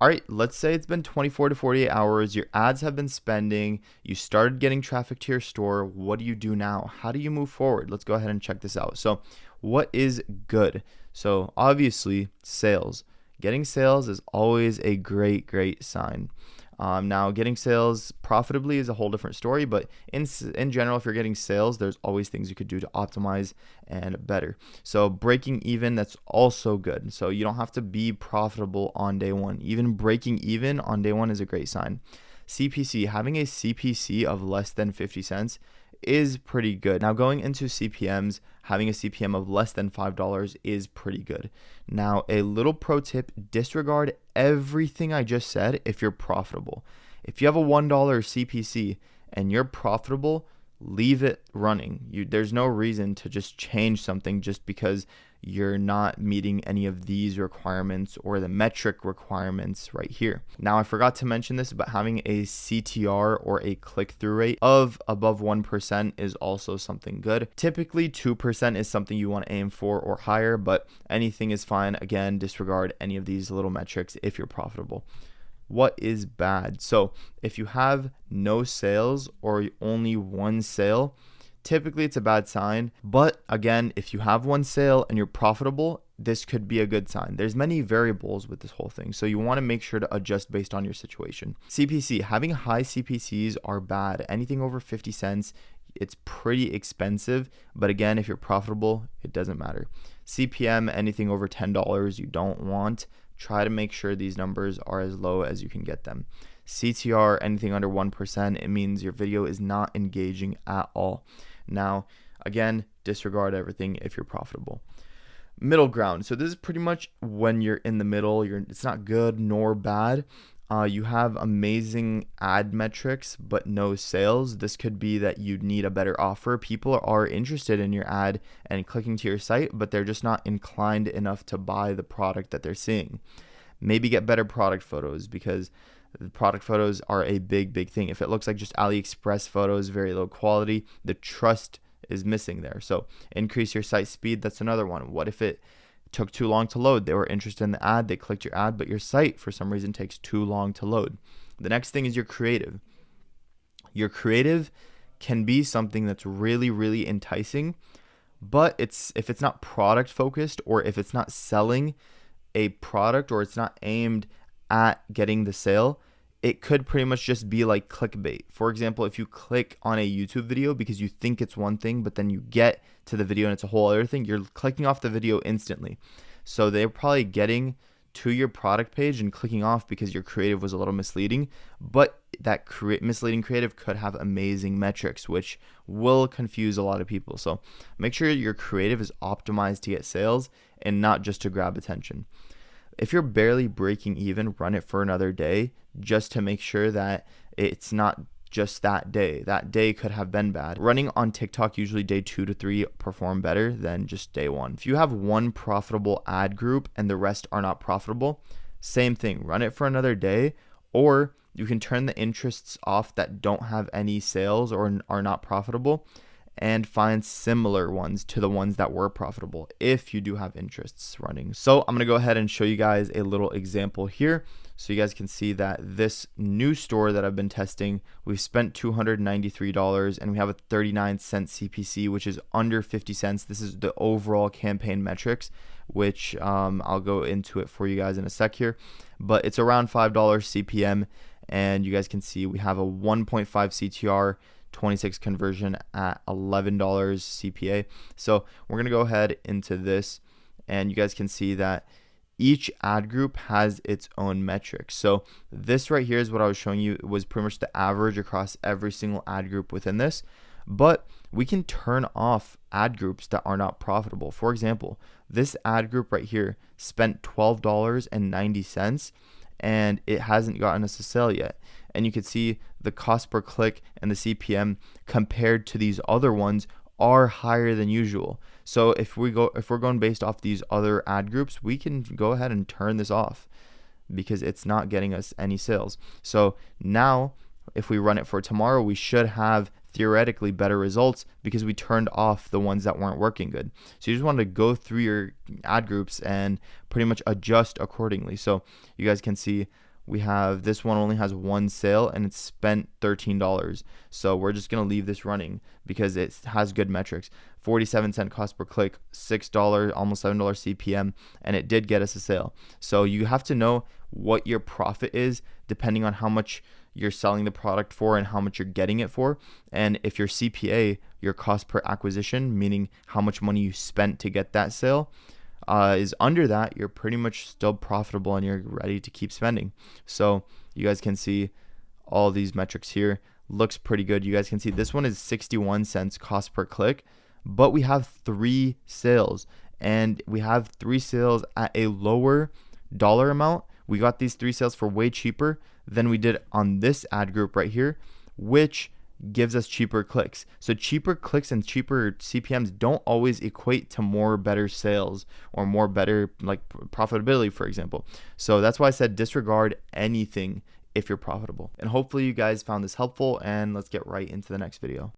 All right, let's say it's been 24 to 48 hours. Your ads have been spending. You started getting traffic to your store. What do you do now? How do you move forward? Let's go ahead and check this out. So what is good? So obviously sales. Getting sales is always a great sign. Now, getting sales profitably is a whole different story, but in general, if you're getting sales, there's always things you could do to optimize and better. So breaking even, that's also good. So you don't have to be profitable on day one. Even breaking even on day one is a great sign. CPC, having a CPC of less than 50 cents is pretty good. Now, going into CPMs, having a CPM of less than $5 is pretty good. Now, a little pro tip, disregard everything I just said if you're profitable. If you have a $1 CPC and you're profitable, leave it running. There's no reason to just change something just because you're not meeting any of these requirements or the metric requirements right here. Now, I forgot to mention this, but having a CTR or a click-through rate of above 1% is also something good. Typically 2% is something you want to aim for or higher, but anything is fine. Again, disregard any of these little metrics if you're profitable. What is bad? So if you have no sales or only one sale, typically it's a bad sign. But again, if you have one sale and you're profitable, this could be a good sign. There's many variables with this whole thing, so you want to make sure to adjust based on your situation. CPC, having high CPCs are bad. Anything over 50 cents, it's pretty expensive. But again, if you're profitable, it doesn't matter. CPM, anything over $10 you don't want. Try to make sure these numbers are as low as you can get them. CTR, anything under 1%, it means your video is not engaging at all. Now, again, disregard everything if you're profitable. Middle ground. So this is pretty much when you're in the middle. It's not good nor bad. You have amazing ad metrics, but no sales. This could be that you need a better offer. People are interested in your ad and clicking to your site, but they're just not inclined enough to buy the product that they're seeing. Maybe get better product photos, because the product photos are a big thing. If it looks like just AliExpress photos, very low quality, the trust is missing there. So increase your site speed. That's another one. What if it took too long to load? They were interested in the ad, they clicked your ad, but your site for some reason takes too long to load. The next thing is your creative. Your creative can be something that's really enticing, but if it's not product focused, or if it's not selling a product, or it's not aimed at getting the sale, it could pretty much just be like clickbait. For example, if you click on a YouTube video because you think it's one thing, but then you get to the video and it's a whole other thing, you're clicking off the video instantly. So they're probably getting to your product page and clicking off because your creative was a little misleading, but that misleading creative could have amazing metrics, which will confuse a lot of people. So make sure your creative is optimized to get sales and not just to grab attention. If you're barely breaking even, run it for another day just to make sure that it's not just that day. That day could have been bad. Running on TikTok, usually day 2 to 3 perform better than just day 1. If you have one profitable ad group and the rest are not profitable, same thing, run it for another day, or you can turn the interests off that don't have any sales or are not profitable, and find similar ones to the ones that were profitable if you do have interests running. So I'm going to go ahead and show you guys a little example here so you guys can see that this new store that I've been testing, we've spent $293 and we have a 39-cent CPC, which is under 50 cents. This is the overall campaign metrics, which I'll go into it for you guys in a sec here, but it's around $5 CPM, and you guys can see we have a 1.5 CTR, 26 conversion at $11 CPA. So we're going to go ahead into this, and you guys can see that each ad group has its own metrics. So this right here is what I was showing you. It was pretty much the average across every single ad group within this, but we can turn off ad groups that are not profitable. For example, this ad group right here spent $12.90 and it hasn't gotten us a sale yet. And you can see the cost per click and the CPM compared to these other ones are higher than usual. So if we're going based off these other ad groups, we can go ahead and turn this off because it's not getting us any sales. So now if we run it for tomorrow, we should have theoretically better results because we turned off the ones that weren't working good. So you just want to go through your ad groups and pretty much adjust accordingly. So you guys can see we have this one only has one sale and it's spent $13. So we're just going to leave this running because it has good metrics. 47-cent cost per click, $6, almost $7 CPM, and it did get us a sale. So you have to know what your profit is depending on how much you're selling the product for and how much you're getting it for. And if your CPA, your cost per acquisition, meaning how much money you spent to get that sale, is under that, you're pretty much still profitable and you're ready to keep spending. So you guys can see all these metrics here. Looks pretty good. You guys can see this one is 61 cents cost per click, but we have 3 sales, and we have 3 sales at a lower dollar amount. We got these 3 sales for way cheaper than we did on this ad group right here, which gives us cheaper clicks. So cheaper clicks and cheaper CPMs don't always equate to more better sales or more better like profitability, for example. So that's why I said disregard anything if you're profitable. And hopefully you guys found this helpful, and let's get right into the next video.